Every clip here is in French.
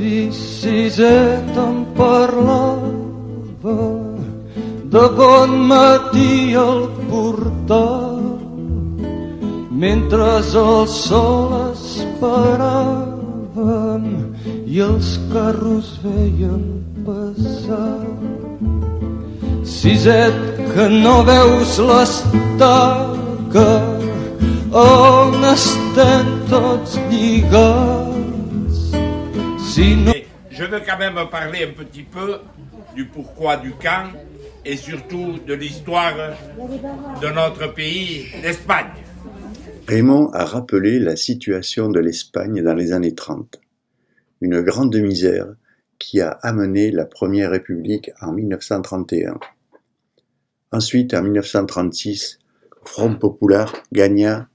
Si Siset em parlava de bon matí al portal, mentre el sol esperàvem i els carros veien passar. Siset, que no veus l'estaca on estem tots lligats. Si no... Je veux quand même parler un petit peu du pourquoi du quand et surtout de l'histoire de notre pays, l'Espagne. Raymond a rappelé la situation de l'Espagne dans les années 30. Une grande misère qui a amené la Première République en 1931. Ensuite, en 1936, Front Populaire gagna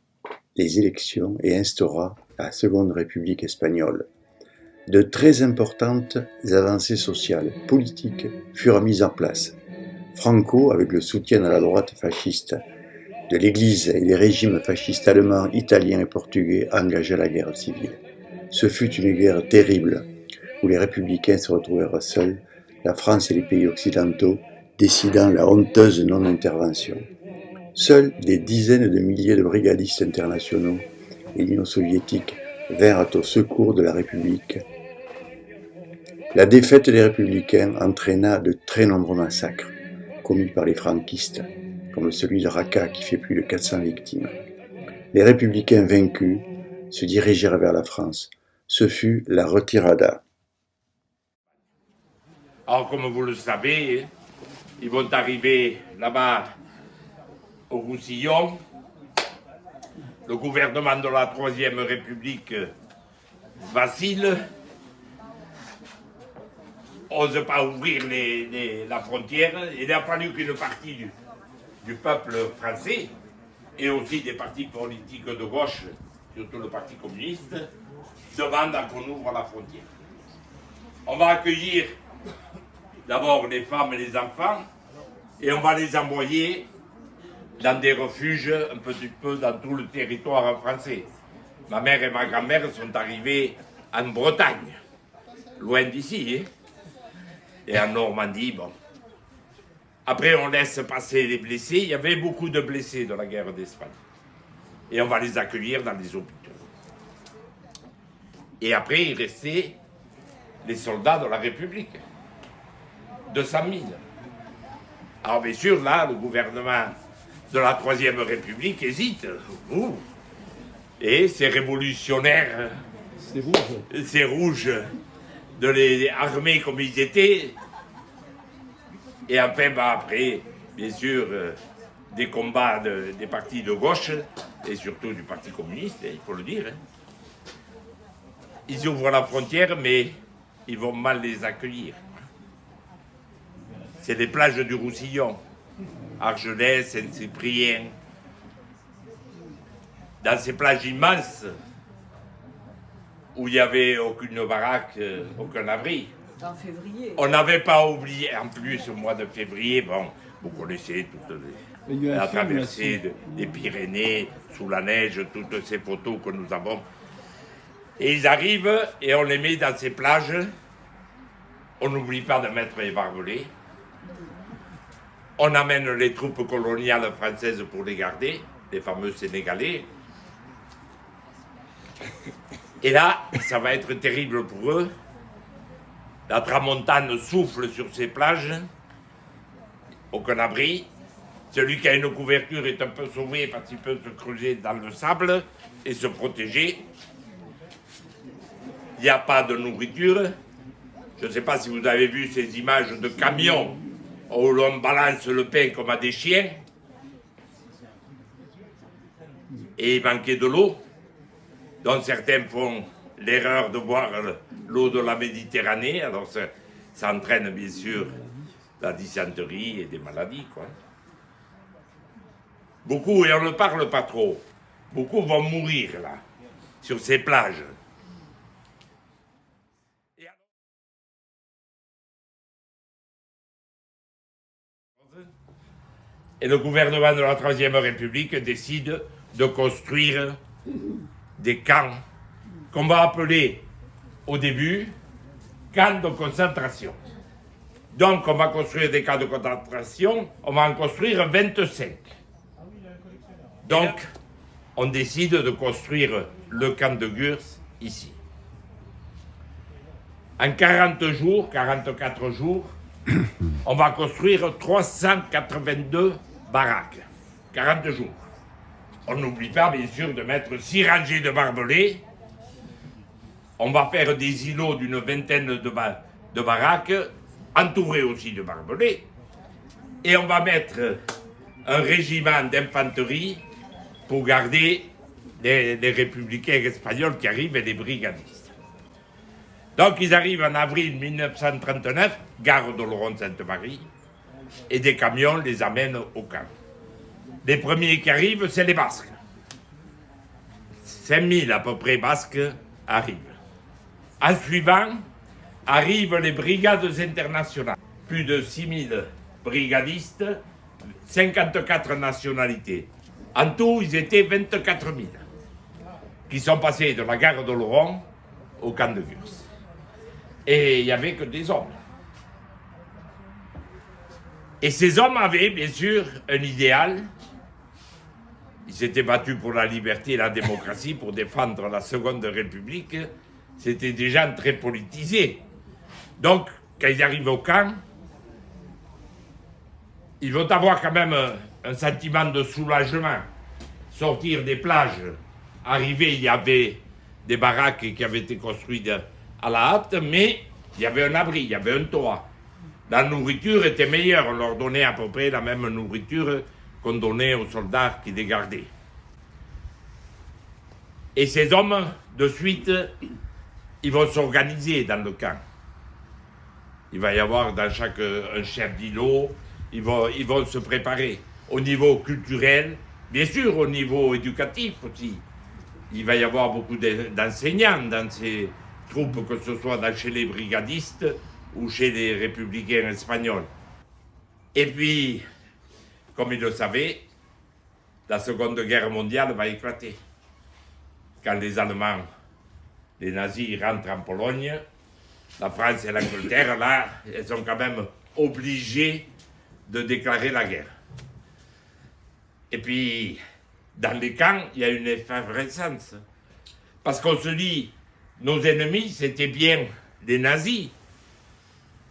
les élections et instaura la Seconde République espagnole. De très importantes avancées sociales, politiques furent mises en place. Franco, avec le soutien de la droite fasciste, de l'Église et des régimes fascistes allemands, italiens et portugais, engagea la guerre civile. Ce fut une guerre terrible, où les républicains se retrouvèrent seuls, la France et les pays occidentaux décidant la honteuse non-intervention. Seuls des dizaines de milliers de brigadistes internationaux et l'Union soviétique vinrent au secours de la République. La défaite des républicains entraîna de très nombreux massacres commis par les franquistes, comme celui de Raqqa qui fait plus de 400 victimes. Les républicains vaincus se dirigèrent vers la France. Ce fut la retirada. Alors, comme vous le savez, ils vont arriver là-bas au Roussillon. Le gouvernement de la Troisième République vacille. N'ose pas ouvrir la frontière. Il a fallu qu'une partie du peuple français et aussi des partis politiques de gauche, surtout le Parti communiste, demandent à qu'on ouvre la frontière. On va accueillir d'abord les femmes et les enfants et on va les envoyer dans des refuges un petit peu dans tout le territoire français. Ma mère et ma grand-mère sont arrivés en Bretagne, loin d'ici, et en Normandie, bon. Après, on laisse passer les blessés. Il y avait beaucoup de blessés de la guerre d'Espagne. Et on va les accueillir dans les hôpitaux. Et après, il restait les soldats de la République. 200 000. Alors, bien sûr, là, le gouvernement de la Troisième République hésite. Et ces révolutionnaires, ces rouges, de les armer comme ils étaient. Et enfin, après, bien sûr, des combats des partis de gauche, et surtout du Parti communiste, il faut le dire. Ils ouvrent la frontière, mais ils vont mal les accueillir. C'est les plages du Roussillon, Argelès, Saint-Cyprien. Dans ces plages immenses, où il n'y avait aucune baraque, aucun abri. En février. On n'avait pas oublié, en plus, au mois de février, bon, vous connaissez toutes la traversée des Pyrénées, sous la neige, toutes ces photos que nous avons. Et ils arrivent et on les met dans ces plages. On n'oublie pas de mettre les barbelés. On amène les troupes coloniales françaises pour les garder, les fameux Sénégalais. Et là, ça va être terrible pour eux. La tramontane souffle sur ces plages, aucun abri. Celui qui a une couverture est un peu sauvé parce qu'il peut se creuser dans le sable et se protéger. Il n'y a pas de nourriture. Je ne sais pas si vous avez vu ces images de camions où l'on balance le pain comme à des chiens. Et il manquait de l'eau. Donc certains font l'erreur de boire l'eau de la Méditerranée, alors ça entraîne bien sûr la dysenterie et des maladies, quoi. Beaucoup, et on ne parle pas trop, beaucoup vont mourir là, sur ces plages. Et le gouvernement de la Troisième République décide de construire des camps qu'on va appeler au début camps de concentration. Donc on va construire des camps de concentration, on va en construire 25. Donc on décide de construire le camp de Gurs ici. En 40 jours, 44 jours, on va construire 382 baraques. 40 jours. On n'oublie pas, bien sûr, de mettre 6 rangées de barbelés. On va faire des îlots d'une vingtaine de baraques, entourés aussi de barbelés. Et on va mettre un régiment d'infanterie pour garder les républicains espagnols qui arrivent et les brigadistes. Donc ils arrivent en avril 1939, gare d'Oloron-Sainte-Marie, et des camions les amènent au camp. Les premiers qui arrivent, c'est les Basques. 5000 à peu près Basques arrivent. En suivant, arrivent les brigades internationales. Plus de 6000 brigadistes, 54 nationalités. En tout, ils étaient 24 000 qui sont passés de la gare d'Oloron au camp de Gurs. Et il n'y avait que des hommes. Et ces hommes avaient, bien sûr, un idéal. Ils s'étaient battus pour la liberté et la démocratie, pour défendre la Seconde République. C'était des gens très politisés. Donc, quand ils arrivent au camp, ils vont avoir quand même un sentiment de soulagement. Sortir des plages, arriver, il y avait des baraques qui avaient été construites à la hâte, mais il y avait un abri, il y avait un toit. La nourriture était meilleure, on leur donnait à peu près la même nourriture qu'on donnait aux soldats qui les gardaient. Et ces hommes, de suite, ils vont s'organiser dans le camp. Il va y avoir dans chaque un chef d'îlot, ils vont se préparer au niveau culturel, bien sûr au niveau éducatif aussi. Il va y avoir beaucoup d'enseignants dans ces troupes, que ce soit chez les brigadistes ou chez les républicains espagnols. Et puis, comme ils le savaient, la Seconde Guerre mondiale va éclater. Quand les Allemands, les nazis rentrent en Pologne, la France et l'Angleterre, là, elles sont quand même obligées de déclarer la guerre. Et puis, dans les camps, il y a une effervescence. Parce qu'on se dit, nos ennemis, c'était bien les nazis.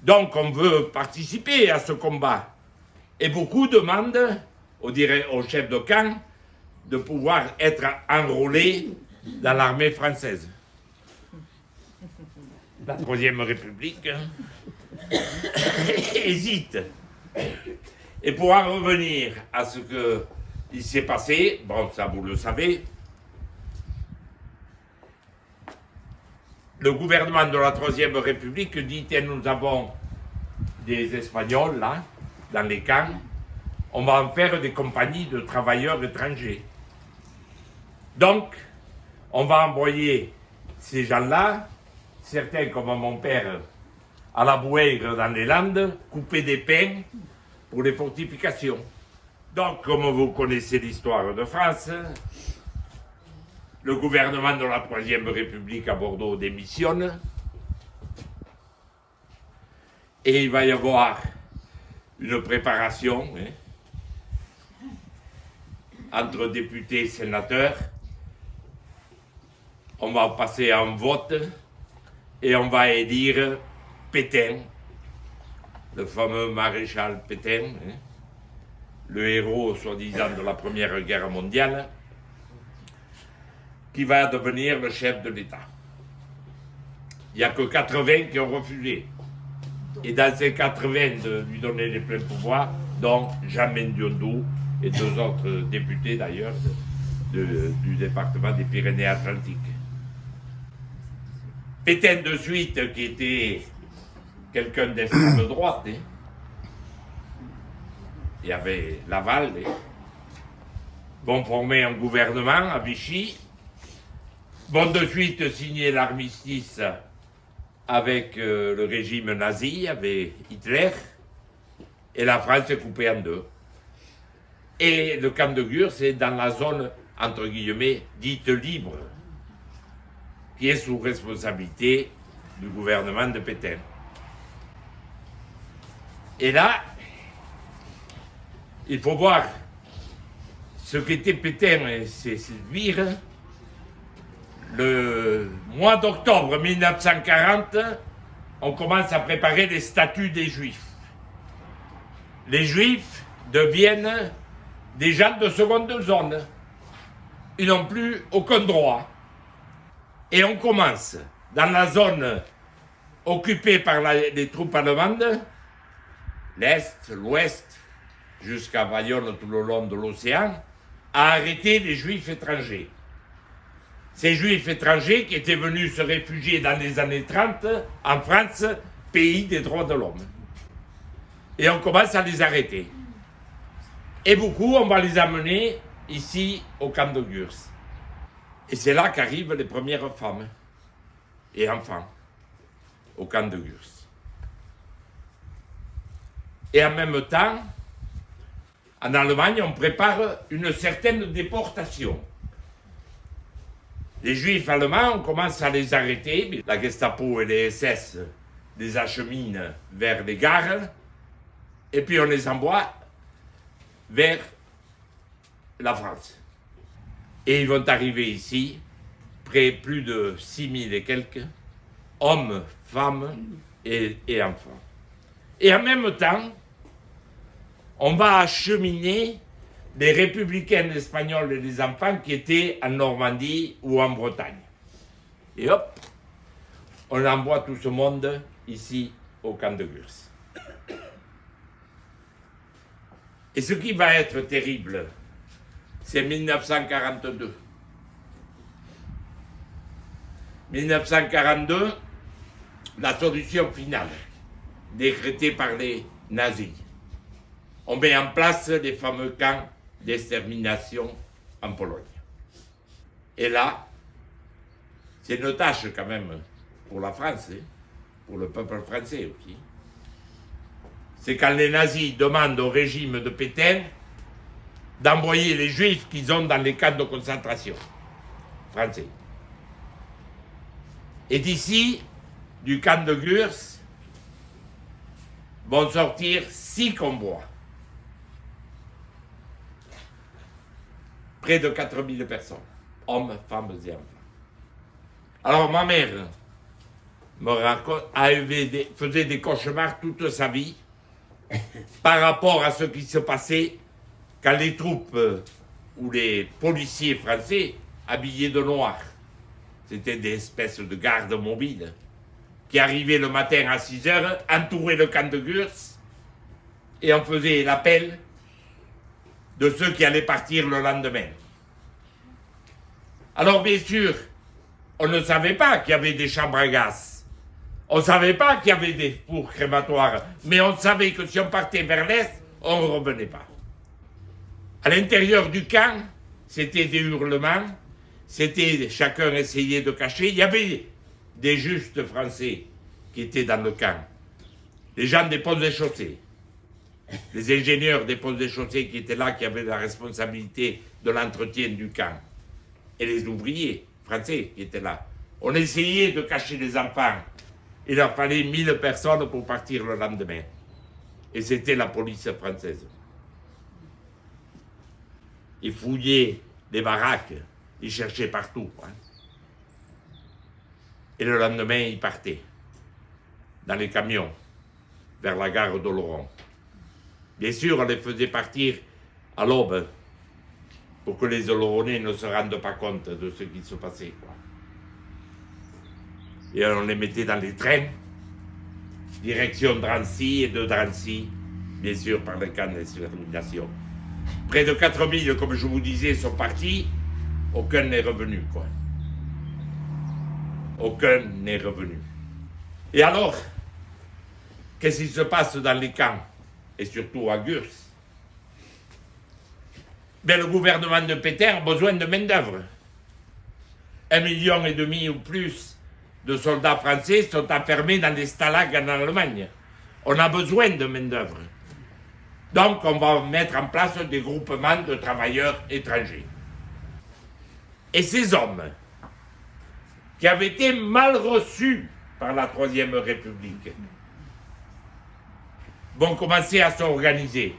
Donc, on veut participer à ce combat. Et beaucoup demandent au chef de camp de pouvoir être enrôlé dans l'armée française. La Troisième République hésite. Et pour en revenir à ce qu'il s'est passé, bon, ça vous le savez, le gouvernement de la Troisième République dit que nous avons des Espagnols là, dans les camps, on va en faire des compagnies de travailleurs étrangers. Donc, on va envoyer ces gens-là, certains comme mon père, à la Bouègre dans les Landes, couper des pins pour les fortifications. Donc, comme vous connaissez l'histoire de France, le gouvernement de la Troisième République à Bordeaux démissionne et il va y avoir une préparation entre députés et sénateurs. On va passer à un vote et on va élire Pétain, le fameux maréchal Pétain, le héros soi-disant de la Première Guerre mondiale, qui va devenir le chef de l'État. Il n'y a que 80 qui ont refusé. Et dans ces 80, de lui donner les pleins pouvoirs, dont Jean Mendiondo et 2 autres députés d'ailleurs du département des Pyrénées-Atlantiques. Pétain de suite, qui était quelqu'un d'extrême droite, il y avait Laval, vont former un gouvernement à Vichy, vont de suite signer l'armistice avec le régime nazi, avec Hitler, et la France est coupée en deux. Et le camp de Gurs, c'est dans la zone, entre guillemets, dite libre, qui est sous responsabilité du gouvernement de Pétain. Et là, il faut voir ce qu'était Pétain et ses sbires. Le mois d'octobre 1940, on commence à préparer les statuts des Juifs. Les Juifs deviennent des gens de seconde zone. Ils n'ont plus aucun droit. Et on commence dans la zone occupée par les troupes allemandes, l'Est, l'Ouest, jusqu'à Bayonne tout le long de l'océan, à arrêter les Juifs étrangers. Ces Juifs étrangers qui étaient venus se réfugier dans les années 30 en France, pays des droits de l'homme. Et on commence à les arrêter. Et beaucoup, on va les amener ici au camp de Gurs. Et c'est là qu'arrivent les premières femmes et enfants au camp de Gurs. Et en même temps, en Allemagne, on prépare une certaine déportation. Les Juifs allemands, on commence à les arrêter. La Gestapo et les SS les acheminent vers les gares et puis on les envoie vers la France. Et ils vont arriver ici, plus de 6000 et quelques, hommes, femmes et enfants. Et en même temps, on va acheminer les républicains espagnols et les enfants qui étaient en Normandie ou en Bretagne. Et hop, on envoie tout ce monde ici au camp de Gurs. Et ce qui va être terrible, c'est 1942. 1942, la solution finale, décrétée par les nazis. On met en place les fameux camps d'extermination en Pologne. Et là, c'est une tâche quand même pour la France, pour le peuple français aussi. C'est quand les nazis demandent au régime de Pétain d'envoyer les Juifs qu'ils ont dans les camps de concentration français. Et d'ici, du camp de Gurs, vont sortir 6 convois. Près de 4000 personnes, hommes, femmes et enfants. Alors ma mère faisait des cauchemars toute sa vie par rapport à ce qui se passait quand les troupes ou les policiers français habillés de noir, c'était des espèces de gardes mobiles, qui arrivaient le matin à 6 heures, entouraient le camp de Gurs et on faisait l'appel de ceux qui allaient partir le lendemain. Alors bien sûr, on ne savait pas qu'il y avait des chambres à gaz. On ne savait pas qu'il y avait des fours crématoires. Mais on savait que si on partait vers l'Est, on ne revenait pas. À l'intérieur du camp, c'était des hurlements. C'était chacun essayait de cacher. Il y avait des justes français qui étaient dans le camp. Les gens des postes de chaussée. Les ingénieurs des postes de chaussée qui étaient là, qui avaient la responsabilité de l'entretien du camp. Et les ouvriers français qui étaient là. On essayait de cacher les enfants. Il leur fallait 1000 personnes pour partir le lendemain. Et c'était la police française. Ils fouillaient les baraques, ils cherchaient partout. Et le lendemain, ils partaient dans les camions vers la gare d'Oloron. Bien sûr, on les faisait partir à l'aube pour que les Oloronais ne se rendent pas compte de ce qui se passait. Et on les mettait dans les trains, direction Drancy, et de Drancy, bien sûr, par le camp d'extermination. Près de 4000, comme je vous disais, sont partis, aucun n'est revenu, quoi. Aucun n'est revenu. Et alors, qu'est-ce qui se passe dans les camps, et surtout à Gurs? Ben, le gouvernement de Pétain a besoin de main-d'œuvre. 1,5 million ou plus de soldats français sont enfermés dans des stalags en Allemagne. On a besoin de main-d'œuvre. Donc, on va mettre en place des groupements de travailleurs étrangers. Et ces hommes, qui avaient été mal reçus par la Troisième République vont commencer à s'organiser.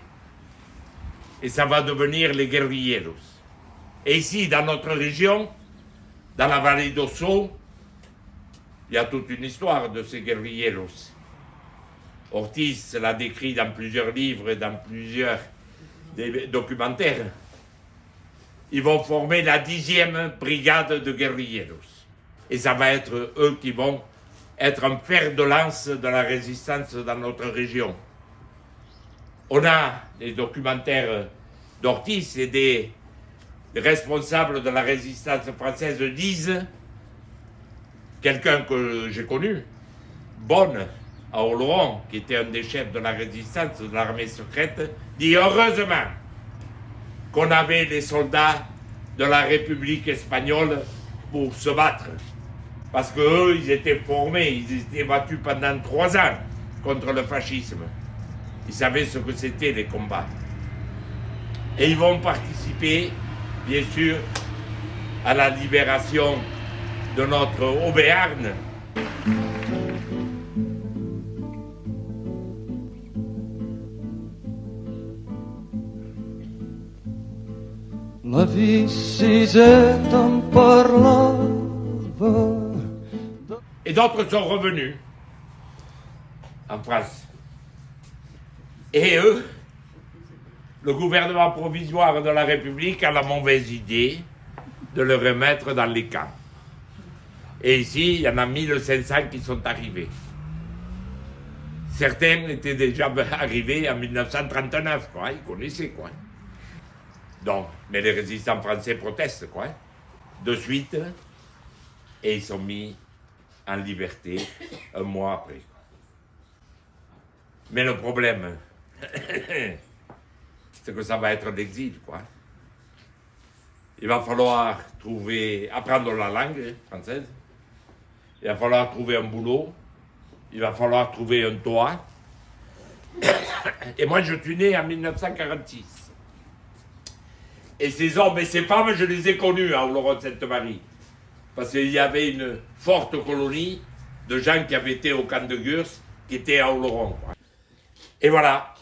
Et ça va devenir les guerrilleros. Et ici, dans notre région, dans la vallée d'Osso, il y a toute une histoire de ces guerrilleros. Ortiz l'a décrit dans plusieurs livres et dans plusieurs documentaires. Ils vont former la 10e brigade de guerrilleros. Et ça va être eux qui vont être un fer de lance de la résistance dans notre région. On a les documentaires d'Ortiz et des responsables de la résistance française disent, quelqu'un que j'ai connu, Bonne, à Oloron, qui était un des chefs de la résistance de l'armée secrète, dit heureusement qu'on avait les soldats de la République espagnole pour se battre. Parce qu'eux, ils étaient formés, ils étaient battus pendant 3 ans contre le fascisme. Ils savaient ce que c'était les combats. Et ils vont participer, bien sûr, à la libération de notre Auvergne. La Vicizette en parlava. Et d'autres sont revenus en France. Et eux, le gouvernement provisoire de la République a la mauvaise idée de le remettre dans les camps. Et ici, il y en a 1500 qui sont arrivés. Certains étaient déjà arrivés en 1939, quoi. Ils connaissaient, quoi. Donc, mais les résistants français protestent, quoi. De suite, et ils sont mis en liberté 1 mois après. Mais le problème, c'est que ça va être l'exil, quoi. Il va falloir apprendre la langue française. Il va falloir trouver un boulot. Il va falloir trouver un toit. Et moi, je suis né en 1946. Et ces hommes et ces femmes, je les ai connus à Oloron-Sainte-Marie. Parce qu'il y avait une forte colonie de gens qui avaient été au camp de Gurs, qui étaient à Oloron, quoi. Et voilà.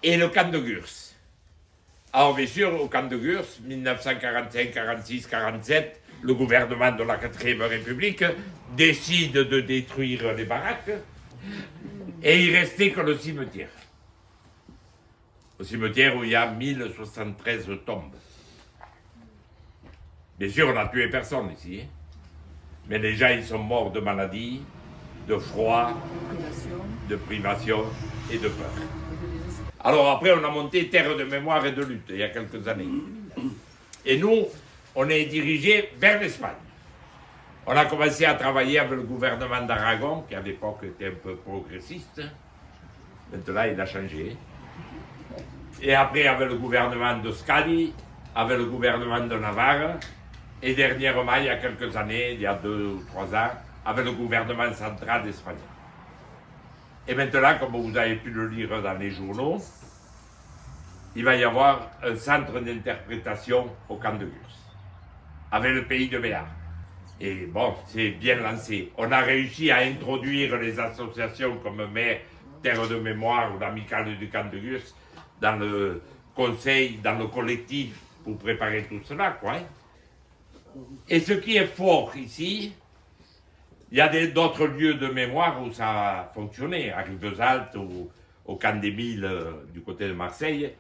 Et le camp de Gurs. Alors bien sûr, au camp de Gurs, 1945, 46, 47, le gouvernement de la 4e République décide de détruire les baraques et il restait que le cimetière. Le cimetière où il y a 1073 tombes. Bien sûr, on n'a tué personne ici, hein. Mais les gens, ils sont morts de maladie, de froid, de privation et de peur. Alors après, on a monté Terre de mémoire et de lutte, il y a quelques années. Et nous, on est dirigé vers l'Espagne. On a commencé à travailler avec le gouvernement d'Aragon, qui à l'époque était un peu progressiste. Maintenant, il a changé. Et après, avec le gouvernement de Scali, avec le gouvernement de Navarre, et dernièrement, il y a quelques années, il y a 2 ou 3 ans, avec le gouvernement central espagnol. Et maintenant, comme vous avez pu le lire dans les journaux, il va y avoir un centre d'interprétation au camp de Gurs, avec le pays de Béarn. Et bon, c'est bien lancé. On a réussi à introduire les associations comme Terre de mémoire ou l'amicale du camp de Gurs dans le conseil, dans le collectif, pour préparer tout cela, quoi. Et ce qui est fort ici, il y a d'autres lieux de mémoire où ça a fonctionné, à Rivesaltes ou au camp des Milles du côté de Marseille,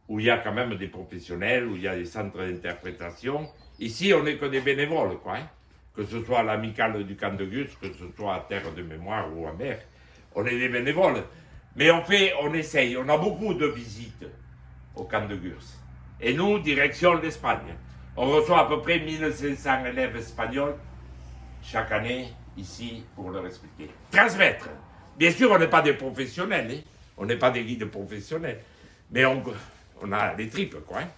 où il y a quand même des professionnels, où il y a des centres d'interprétation. Ici, on n'est que des bénévoles, quoi. Que ce soit à l'amicale du camp de Gurs, que ce soit à Terre de mémoire ou à Mer, on est des bénévoles. Mais on essaye, on a beaucoup de visites au camp de Gurs. Et nous, direction l'Espagne. On reçoit à peu près 1500 élèves espagnols chaque année ici pour leur expliquer. Transmettre. Bien sûr, on n'est pas des professionnels, hein. On n'est pas des guides professionnels. Mais on a les tripes, quoi. Hein.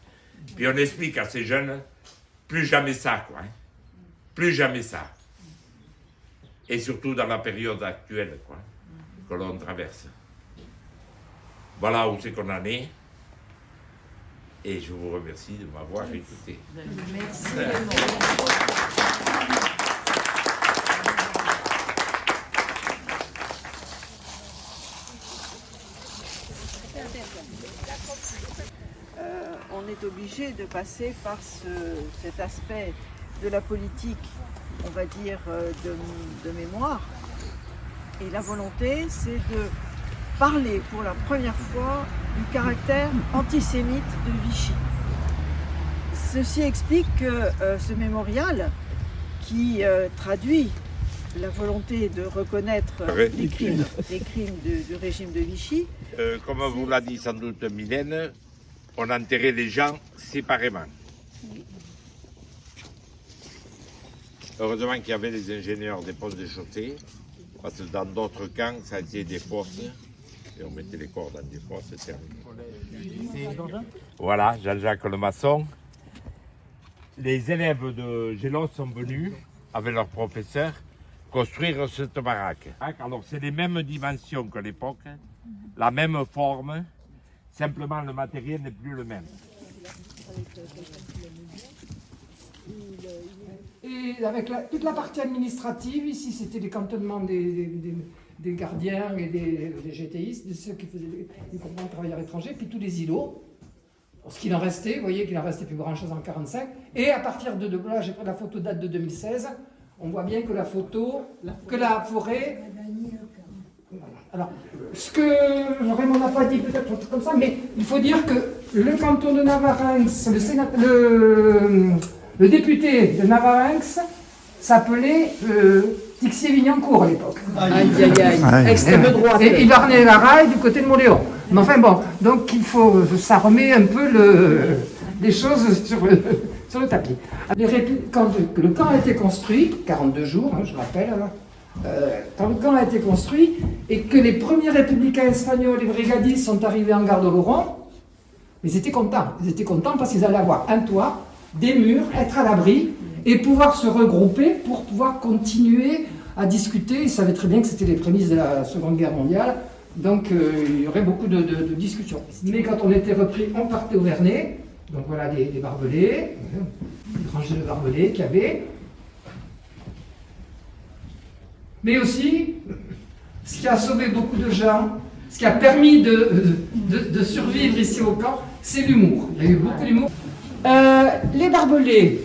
Puis on explique à ces jeunes, plus jamais ça, quoi. Hein. Plus jamais ça. Et surtout dans la période actuelle, quoi, que l'on traverse. Voilà où c'est qu'on en est. Et je vous remercie de m'avoir écouté. Merci. est obligé de passer par cet aspect de la politique, on va dire, de mémoire. Et la volonté, c'est de parler pour la première fois du caractère antisémite de Vichy. Ceci explique que ce mémorial, qui traduit la volonté de reconnaître les crimes du régime de Vichy. Comme vous l'a dit sans doute Mylène, on enterrait les gens séparément. Heureusement qu'il y avait les ingénieurs des postes de chaussée, parce que dans d'autres camps, ça a été des fosses, et on mettait les corps dans des fosses, c'est terminé. Voilà, Jean-Jacques le maçon. Les élèves de Gélos sont venus, avec leur professeur, construire cette baraque. Alors c'est les mêmes dimensions que l'époque, la même forme, simplement le matériel n'est plus le même. Et avec toute la partie administrative, ici c'était les cantonnements des gardiens et des GTIs, de ceux qui faisaient les compagnies de travailleurs étrangers, puis tous les îlots. Ce qu'il en restait, vous voyez qu'il en restait plus grand chose en 1945. Et à partir de là, j'ai pris la photo date de 2016, on voit bien que la forêt. Voilà. Alors, ce que Raymond n'a pas dit peut-être comme ça, mais il faut dire que le canton de Navarinx, le député de Navarinx s'appelait Tixier-Vignancourt à l'époque. Aïe, aïe, aïe. Extrême droite. Et il ornait la raille du côté de Montléon. Mais enfin bon, donc il faut, ça remet un peu les choses sur le tapis. Quand le camp a été construit, 42 jours, hein, je rappelle, quand le camp a été construit et que les premiers républicains espagnols et brigadistes sont arrivés en gare de Lorron, ils étaient contents. Ils étaient contents parce qu'ils allaient avoir un toit, des murs, être à l'abri et pouvoir se regrouper pour pouvoir continuer à discuter. Ils savaient très bien que c'était les prémices de la Seconde Guerre mondiale, donc il y aurait beaucoup de discussions. Mais quand on était repris, on partait au Vernet. Donc voilà des barbelés, des rangées de barbelés qu'il y avait. Mais aussi, ce qui a sauvé beaucoup de gens, ce qui a permis de survivre ici au camp, c'est l'humour. Il y a eu beaucoup d'humour. Les barbelés,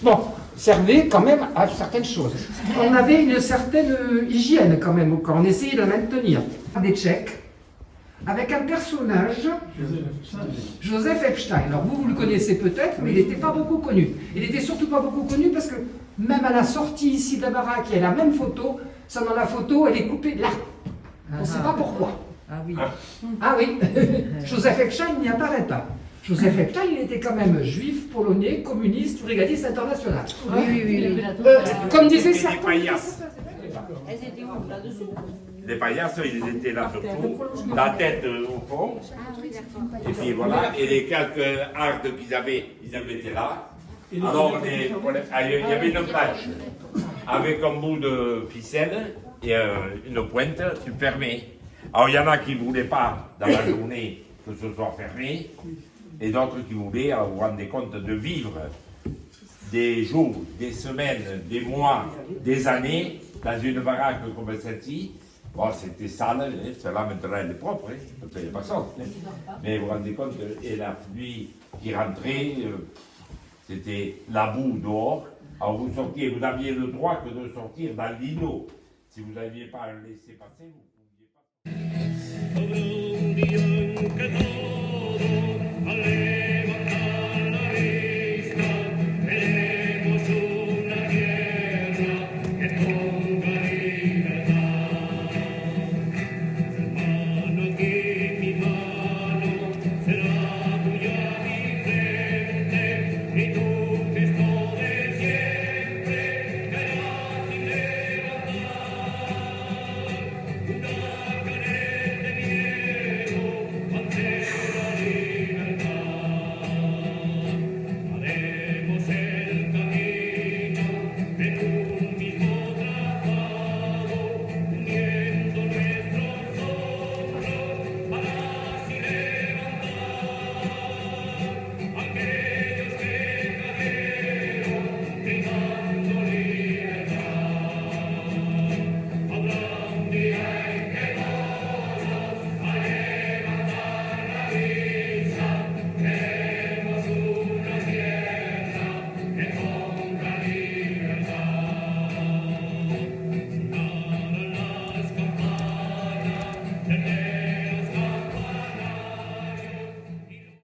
bon, servaient quand même à certaines choses. On avait une certaine hygiène quand même au camp, on essayait de la maintenir. Des Tchèques, avec un personnage, Joseph Epstein. Alors vous le connaissez peut-être, mais il n'était pas beaucoup connu. Il n'était surtout pas beaucoup connu parce que même à la sortie ici de la baraque, il y a la même photo, seulement la photo, elle est coupée là. On ne sait pas pourquoi. Ah oui. Ah oui, Joseph Epstein n'y apparaît pas. Joseph Epstein, il était quand même juif, polonais, communiste, brigadiste international. Oui. Comme disait C'était des certains. paillasses. Les paillasses, ils étaient là surtout, la tête au fond, et puis voilà, et les quelques hardes qu'ils avaient, ils étaient là. Alors, il y avait une planche avec un bout de ficelle et une pointe, tu fermais. Alors, il y en a qui ne voulaient pas, dans la journée, que ce soit fermé, et d'autres qui voulaient, alors vous vous rendez compte, de vivre des jours, des semaines, des mois, des années, dans une baraque comme celle-ci. Bon, c'était sale, celle-là maintenant elle est propre, parce qu'il n'y a pas ça. Mais vous vous rendez compte, et la pluie qui rentrait, c'était la boue dehors. Alors vous sortiez, vous n'aviez le droit que de sortir dans l'îlot. Si vous n'aviez pas laissé passer, vous ne pouviez pas.